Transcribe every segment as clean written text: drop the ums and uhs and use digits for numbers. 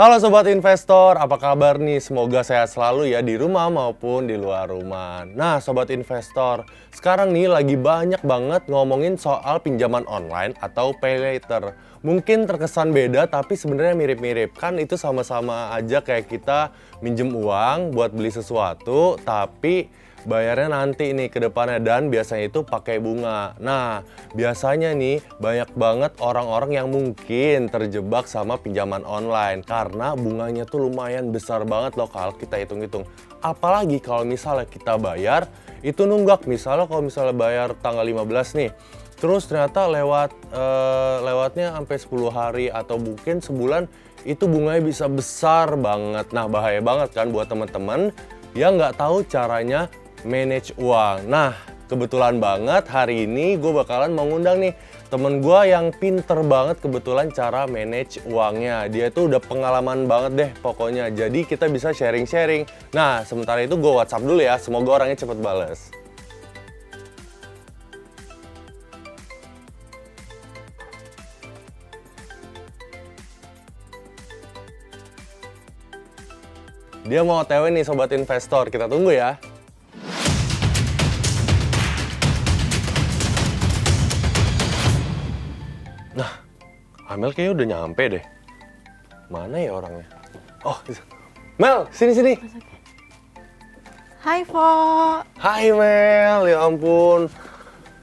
Halo Sobat Investor, apa kabar nih? Semoga sehat selalu ya di rumah maupun di luar rumah. Nah Sobat Investor, sekarang nih lagi banyak banget ngomongin soal pinjaman online atau pay later. Mungkin terkesan beda tapi sebenarnya mirip-mirip. Kan itu sama-sama aja kayak kita minjem uang buat beli sesuatu tapi bayarnya nanti nih ke depannya dan biasanya itu pakai bunga. Nah, biasanya nih banyak banget orang-orang yang mungkin terjebak sama pinjaman online karena bunganya tuh lumayan besar banget loh kalau kita hitung-hitung. Apalagi kalau misalnya kita bayar itu nunggak. Misalnya kalau misalnya bayar tanggal 15 nih, terus ternyata lewatnya sampai 10 hari atau mungkin sebulan itu bunganya bisa besar banget. Nah, bahaya banget kan buat teman-teman yang nggak tahu caranya manage uang. Nah, kebetulan banget hari ini gue bakalan mengundang nih temen gue yang pinter banget kebetulan cara manage uangnya. Dia tuh udah pengalaman banget deh pokoknya. Jadi kita bisa sharing-sharing. Nah, sementara itu gue WhatsApp dulu ya. Semoga orangnya cepet bales. Dia mau OTW nih Sobat Investor. Kita tunggu ya. Nah, Amel kayaknya udah nyampe deh. Mana ya orangnya? Oh, Mel, sini. Hai, Vo. Hai Mel, ya ampun.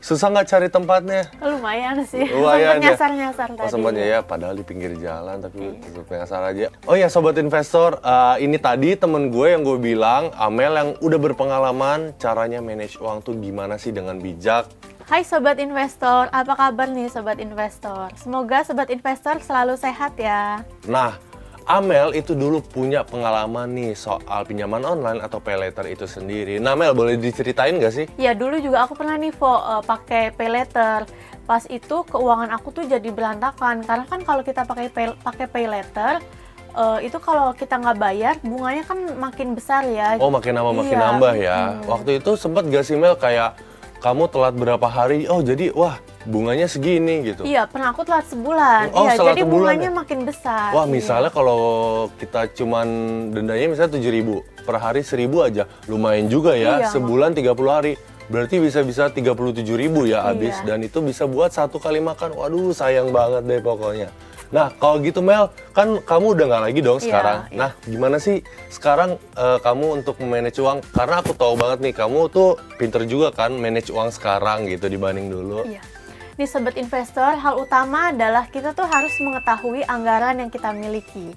Susah nggak cari tempatnya? Lumayan sih. Lumayan ya? Nyasar-nyasar tadi. Sempatnya ya, padahal di pinggir jalan, tapi tetap nyasar aja. Oh ya, Sobat Investor, ini tadi temen gue yang gue bilang, Amel yang udah berpengalaman caranya manage uang tuh gimana sih dengan bijak. Hai Sobat Investor, apa kabar nih Sobat Investor? Semoga Sobat Investor selalu sehat ya. Nah, Amel itu dulu punya pengalaman nih soal pinjaman online atau pay later itu sendiri. Nah Mel, boleh diceritain nggak sih? Ya dulu juga aku pernah nih Vo, pakai pay later. Pas itu keuangan aku tuh jadi berantakan. Karena kan kalau kita pakai pay later, itu kalau kita nggak bayar, bunganya kan makin besar ya. Oh, makin lama makin Iya. nambah ya. Waktu itu sempet gak sih Mel kayak kamu telat berapa hari, oh jadi wah bunganya segini gitu. Iya, pernah aku telat sebulan. Oh, Iya, telat jadi sebulan bunganya ya? makin besar. Wah Iya. misalnya kalau kita cuman dendanya misalnya 7.000 per hari 1.000 aja, lumayan juga ya. Iya. Sebulan 30 hari, berarti bisa 37.000 ya habis. Iya. Dan itu bisa buat satu kali makan. Waduh sayang banget deh pokoknya. Nah kalau gitu Mel, kan kamu udah nggak lagi dong Iya, sekarang. iya. Nah gimana sih sekarang kamu untuk manage uang? Karena aku tahu banget nih kamu tuh pinter juga kan manage uang sekarang gitu dibanding dulu. Iya. Nih Sobat Investor, hal utama adalah kita tuh harus mengetahui anggaran yang kita miliki.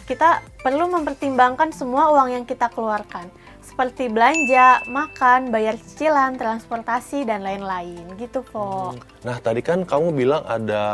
Kita perlu mempertimbangkan semua uang yang kita keluarkan, seperti belanja, makan, bayar cicilan, transportasi, dan lain-lain. Gitu, Vo. Nah, tadi kan kamu bilang ada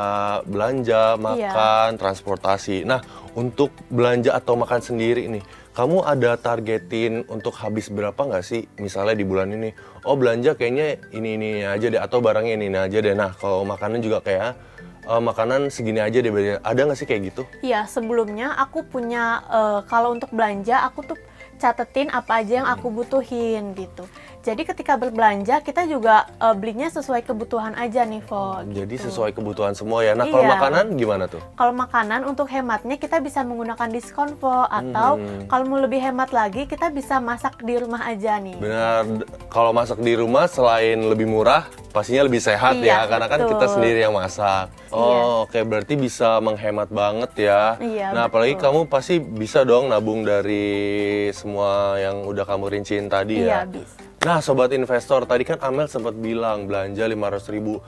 belanja, makan, transportasi. Nah, untuk belanja atau makan sendiri nih, kamu ada targetin untuk habis berapa nggak sih? Misalnya di bulan ini, oh belanja kayaknya ini aja deh, atau barangnya ini aja deh. Nah, kalau makanan juga kayak makanan segini aja deh. Ada nggak sih kayak gitu? Iya, sebelumnya aku punya, kalau untuk belanja, aku tuh catetin apa aja yang aku butuhin gitu. Jadi ketika berbelanja kita juga belinya sesuai kebutuhan aja nih, Vo. Jadi gitu. sesuai kebutuhan semua ya. Nah, kalau Iya. makanan gimana tuh? Kalau makanan untuk hematnya kita bisa menggunakan diskon, Vo. Atau kalau mau lebih hemat lagi kita bisa masak di rumah aja nih. Benar, kalau masak di rumah selain lebih murah, pastinya lebih sehat ya, Iya, karena kan kita betul. sendiri yang masak. Oh, oke, berarti bisa menghemat banget ya. Iya, Nah, apalagi betul. kamu pasti bisa dong nabung dari semua yang udah kamu rinciin tadi ya. Iya, bisa. Nah, Sobat Investor, tadi kan Amel sempat bilang belanja 500.000.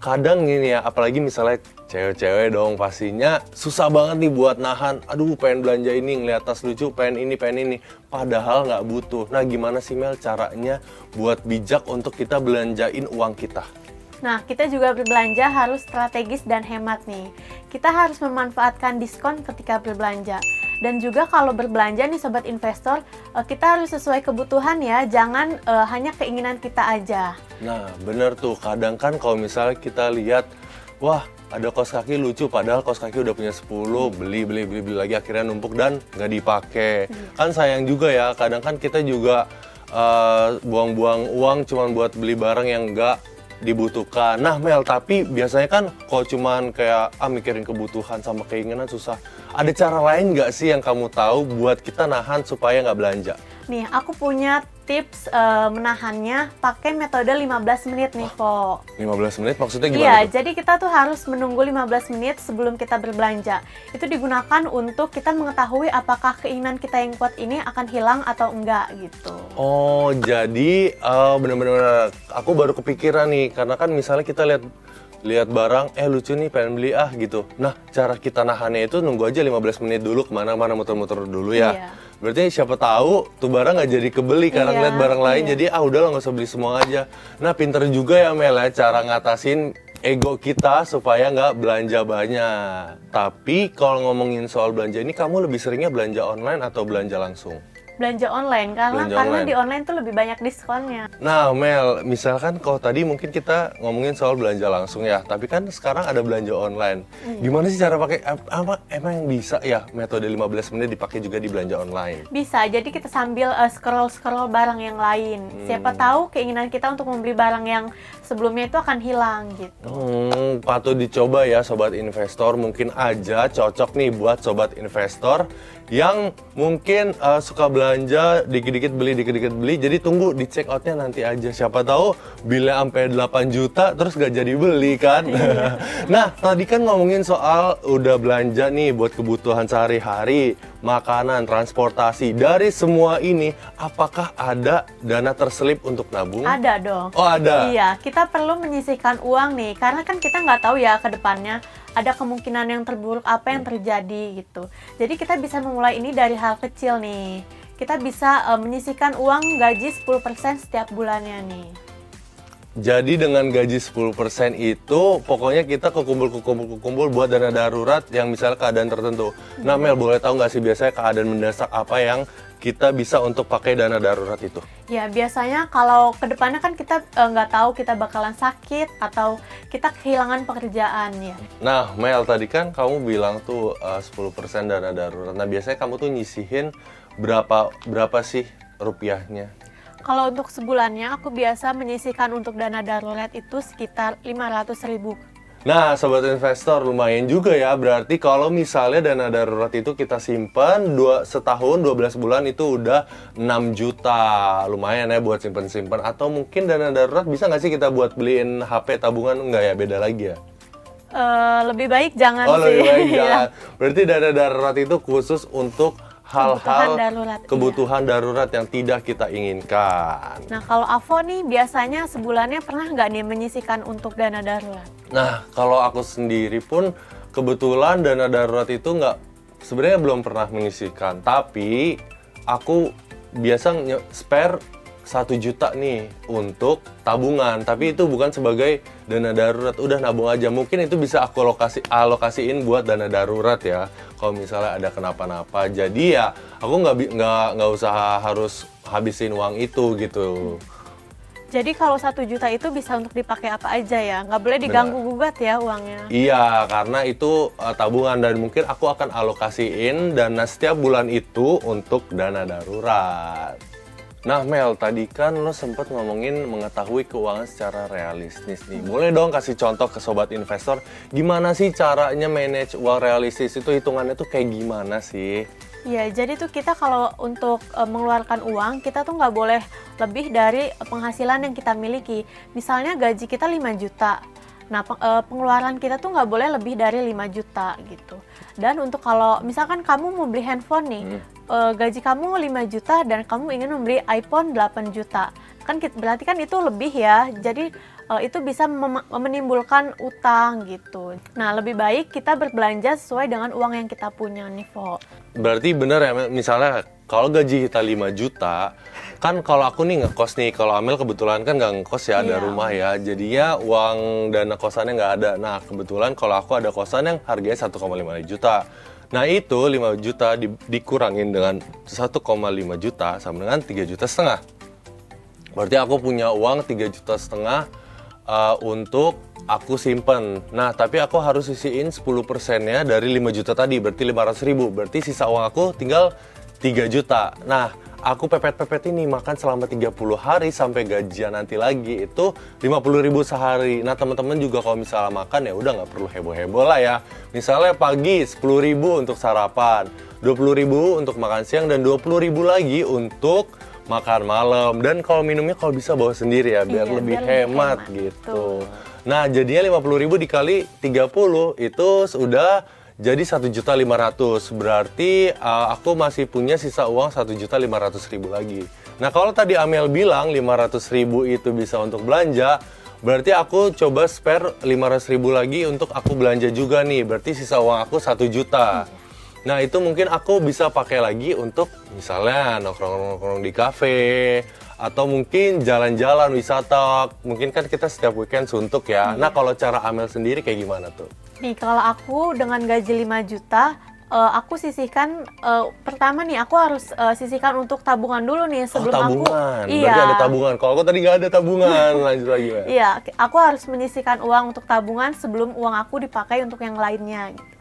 Kadang gini ya, apalagi misalnya cewek-cewek dong pastinya susah banget nih buat nahan. Aduh, pengen belanja ini, ngeliat tas lucu, pengen ini. Padahal nggak butuh. Nah, gimana sih Mel caranya buat bijak untuk kita belanjain uang kita? Nah, kita juga berbelanja harus strategis dan hemat nih. Kita harus memanfaatkan diskon ketika berbelanja. Dan juga kalau berbelanja nih Sobat Investor, kita harus sesuai kebutuhan ya, jangan hanya keinginan kita aja. Nah, bener tuh. Kadang kan kalau misalnya kita lihat, wah ada kaos kaki lucu, padahal kaos kaki udah punya 10, beli lagi, akhirnya numpuk dan nggak dipakai. Kan sayang juga ya, kadang kan kita juga buang-buang uang cuma buat beli barang yang nggak dibutuhkan. Nah Mel, tapi biasanya kan kalau cuman kayak mikirin kebutuhan sama keinginan susah. Ada cara lain nggak sih yang kamu tahu buat kita nahan supaya nggak belanja? Nih, aku punya tips menahannya pakai metode 15 menit nih, Vo. 15 menit maksudnya Iya, gimana tuh? jadi kita tuh harus menunggu 15 menit sebelum kita berbelanja. Itu digunakan untuk kita mengetahui apakah keinginan kita yang kuat ini akan hilang atau enggak gitu. Oh, jadi bener-bener aku baru kepikiran nih, karena kan misalnya kita lihat barang, lucu nih pengen beli gitu. Nah, cara kita nahannya itu nunggu aja 15 menit dulu kemana-mana muter-muter dulu ya. Iya. Berarti siapa tahu tuh barang nggak jadi kebeli karena Iya, ngeliat barang lain, iya. jadi udahlah nggak usah beli semua aja. Nah, pinter juga ya Mel ya cara ngatasin ego kita supaya nggak belanja banyak. Tapi kalau ngomongin soal belanja ini, kamu lebih seringnya belanja online atau belanja langsung? Belanja online karena Belanja karena online. di online tuh lebih banyak diskonnya. Nah Mel, misalkan kalau tadi mungkin kita ngomongin soal belanja langsung ya, tapi kan sekarang ada belanja online. Gimana sih cara pakai, emang bisa ya metode 15 menit dipakai juga di belanja online? Bisa, jadi kita sambil scroll-scroll barang yang lain. Siapa tahu keinginan kita untuk membeli barang yang sebelumnya itu akan hilang gitu. Patut dicoba ya sobat investor, mungkin aja cocok nih buat sobat investor yang mungkin suka belanja dikit-dikit beli, jadi tunggu di check outnya nanti aja, siapa tahu bilnya sampai 8 juta terus gak jadi beli kan. Nah tadi kan ngomongin soal udah belanja nih buat kebutuhan sehari-hari, makanan, transportasi, dari semua ini apakah ada dana terselip untuk nabung? Ada dong. Oh ada? Iya, kita perlu menyisihkan uang nih, karena kan kita nggak tahu ya ke depannya ada kemungkinan yang terburuk apa yang terjadi gitu. Jadi kita bisa memulai ini dari hal kecil nih. Kita bisa menyisihkan uang gaji 10% setiap bulannya nih. Jadi dengan gaji 10% itu pokoknya kita kekumpul buat dana darurat yang misalnya keadaan tertentu. Nah Mel, boleh tahu nggak sih biasanya keadaan mendesak apa yang kita bisa untuk pakai dana darurat itu? Ya biasanya kalau kedepannya kan kita nggak tahu kita bakalan sakit atau kita kehilangan pekerjaan ya. Nah Mel, tadi kan kamu bilang tuh 10% dana darurat. Nah biasanya kamu tuh nyisihin berapa sih rupiahnya? Kalau untuk sebulannya aku biasa menyisihkan untuk dana darurat itu sekitar 500.000. Nah, sobat investor, lumayan juga ya. Berarti kalau misalnya dana darurat itu kita simpan setahun 12 bulan itu udah 6 juta. Lumayan ya buat simpen-simpen. Atau mungkin dana darurat bisa nggak sih kita buat beliin HP tabungan? Nggak ya, beda lagi ya? Lebih baik jangan Oh, sih. lebih baik Iya. jangan. Berarti dana darurat itu khusus untuk hal-hal darurat, kebutuhan darurat yang tidak kita inginkan. Nah, kalau Avo nih biasanya sebulannya pernah nggak nih menyisihkan untuk dana darurat? Nah, kalau aku sendiri pun kebetulan dana darurat itu sebenarnya belum pernah menyisihkan. Tapi aku biasa spare 1 juta nih untuk tabungan. Tapi itu bukan sebagai dana darurat, udah nabung aja. Mungkin itu bisa aku alokasiin buat dana darurat ya. Kalau misalnya ada kenapa-napa. Jadi ya aku nggak usah harus habisin uang itu gitu. Jadi kalau 1 juta itu bisa untuk dipakai apa aja ya? Nggak boleh diganggu-gugat ya uangnya. Iya, karena itu tabungan dan mungkin aku akan alokasiin dana setiap bulan itu untuk dana darurat. Nah Mel, tadi kan lo sempat ngomongin mengetahui keuangan secara realistis nih. Boleh dong kasih contoh ke sobat investor, gimana sih caranya manage uang realistis itu, hitungannya tuh kayak gimana sih? Ya, jadi tuh kita kalau untuk mengeluarkan uang, kita tuh nggak boleh lebih dari penghasilan yang kita miliki. Misalnya gaji kita 5 juta. Nah, pengeluaran kita tuh nggak boleh lebih dari 5 juta gitu. Dan untuk kalau misalkan kamu mau beli handphone nih, gaji kamu 5 juta dan kamu ingin membeli iPhone 8 juta. Kan berarti kan itu lebih ya. Jadi itu bisa menimbulkan utang gitu. Nah, lebih baik kita berbelanja sesuai dengan uang yang kita punya nih, Vo. Berarti bener ya, misalnya kalau gaji kita 5 juta, kan kalau aku nih ngekos nih, kalau Amel kebetulan kan nggak ngekos ya, ada Iya. rumah ya, jadinya uang dana kosannya nggak ada. Nah kebetulan kalau aku ada kosan yang harganya 1,5 juta. Nah itu 5 juta dikurangin dengan 1,5 juta sama dengan 3,5 juta. Berarti aku punya uang 3,5 juta untuk aku simpen. Nah, tapi aku harus sisiin 10%-nya dari 5 juta tadi, berarti 500.000. Berarti sisa uang aku tinggal 3 juta. Nah, aku pepet-pepet ini makan selama 30 hari sampai gajian nanti lagi itu 50.000 sehari. Nah teman-teman juga kalau misalnya makan ya udah nggak perlu heboh-heboh lah ya. Misalnya pagi 10.000 untuk sarapan, 20.000 untuk makan siang, dan 20.000 lagi untuk makan malam. Dan kalau minumnya kalau bisa bawa sendiri ya biar Iya, lebih biar lebih hemat hemat. gitu. Tuh. Nah jadinya 50.000 dikali 30 itu sudah jadi 1.500.000. Berarti aku masih punya sisa uang 1.500.000 lagi. Nah kalau tadi Amel bilang 500.000 itu bisa untuk belanja, berarti aku coba spare 500.000 lagi untuk aku belanja juga nih. Berarti sisa uang aku 1 juta. Nah itu mungkin aku bisa pakai lagi untuk misalnya nongkrong-nongkrong di kafe, atau mungkin jalan-jalan wisata. Mungkin kan kita setiap weekend suntuk ya. Nah kalau cara Amel sendiri kayak gimana tuh? Nih, kalau aku dengan gaji 5 juta, aku sisihkan, pertama nih aku harus sisihkan untuk tabungan dulu nih sebelum Tabungan. aku. Berarti ada tabungan. Kalau aku tadi nggak ada tabungan, lanjut lagi Mel. Iya, aku harus menyisihkan uang untuk tabungan sebelum uang aku dipakai untuk yang lainnya gitu.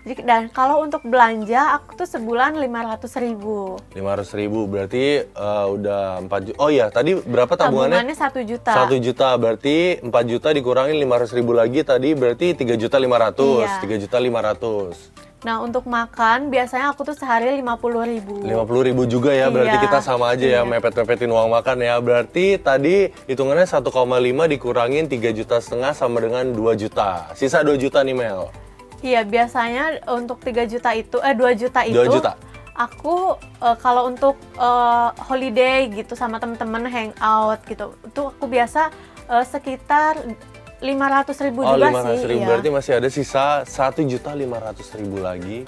Dan kalau untuk belanja, aku tuh sebulan 500.000. 500.000 berarti udah 4 juta. Oh iya, tadi berapa tabungannya? Tabungannya 1 juta. 1 juta, berarti 4 juta dikurangin 500.000 lagi tadi berarti 3.500.000. Iya. 3.500.000. Nah, untuk makan biasanya aku tuh sehari 50.000. 50.000 juga ya, berarti Iya. kita sama aja ya Iya. mepet-mepetin uang makan ya. Berarti tadi hitungannya 1,5 dikurangin 3,5 juta sama dengan 2 juta. Sisa 2 juta nih Mel. Iya, biasanya untuk 2 juta itu 2 juta. aku kalau untuk holiday gitu sama temen-temen hangout gitu, itu aku biasa sekitar 500.000 Oh, juga 500.000 sih. Iya. berarti masih ada sisa 1.500.000 lagi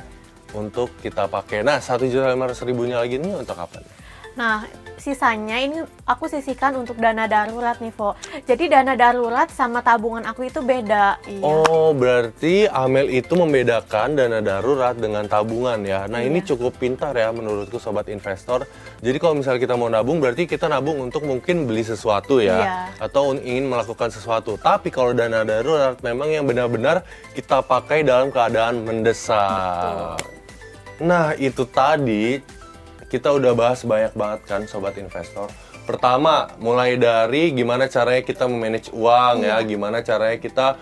untuk kita pakai. Nah, 1.500.000-nya lagi ini untuk apa nih? Nah, sisanya ini aku sisihkan untuk dana darurat nih, Vo. Jadi dana darurat sama tabungan aku itu beda. Iya. Oh, berarti Amel itu membedakan dana darurat dengan tabungan ya. Nah, ini cukup pintar ya menurutku sobat investor. Jadi kalau misalnya kita mau nabung, berarti kita nabung untuk mungkin beli sesuatu ya. Iya. Atau ingin melakukan sesuatu. Tapi kalau dana darurat memang yang benar-benar kita pakai dalam keadaan mendesak. Nah, itu tadi kita udah bahas banyak banget kan sobat investor. Pertama, mulai dari gimana caranya kita memanage uang ya, gimana caranya kita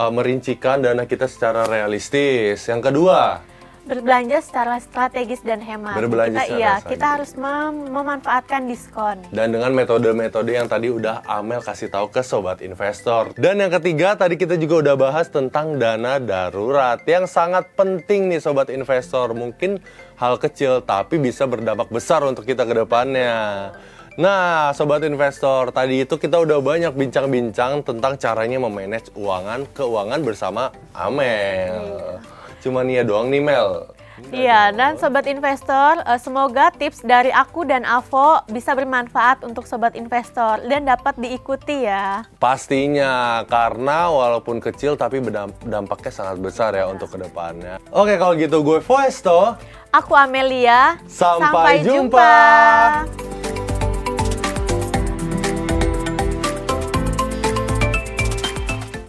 merincikan dana kita secara realistis. Yang kedua, Berbelanja secara strategis dan hemat. Berbelanja kita, secara kita harus memanfaatkan diskon. dan dengan metode-metode yang tadi udah Amel kasih tahu ke sobat investor. Dan yang ketiga, tadi kita juga udah bahas tentang dana darurat yang sangat penting nih sobat investor. Mungkin hal kecil tapi bisa berdampak besar untuk kita ke depannya. Nah, sobat investor, tadi itu kita udah banyak bincang-bincang tentang caranya memanage keuangan bersama Amel. Cuman ya doang nih Mel. Iya, dan sobat investor, semoga tips dari aku dan Avo bisa bermanfaat untuk sobat investor dan dapat diikuti ya. Pastinya, karena walaupun kecil tapi dampaknya sangat besar ya untuk kedepannya. Oke, kalau gitu gue Foesto. Aku Amelia. Sampai jumpa.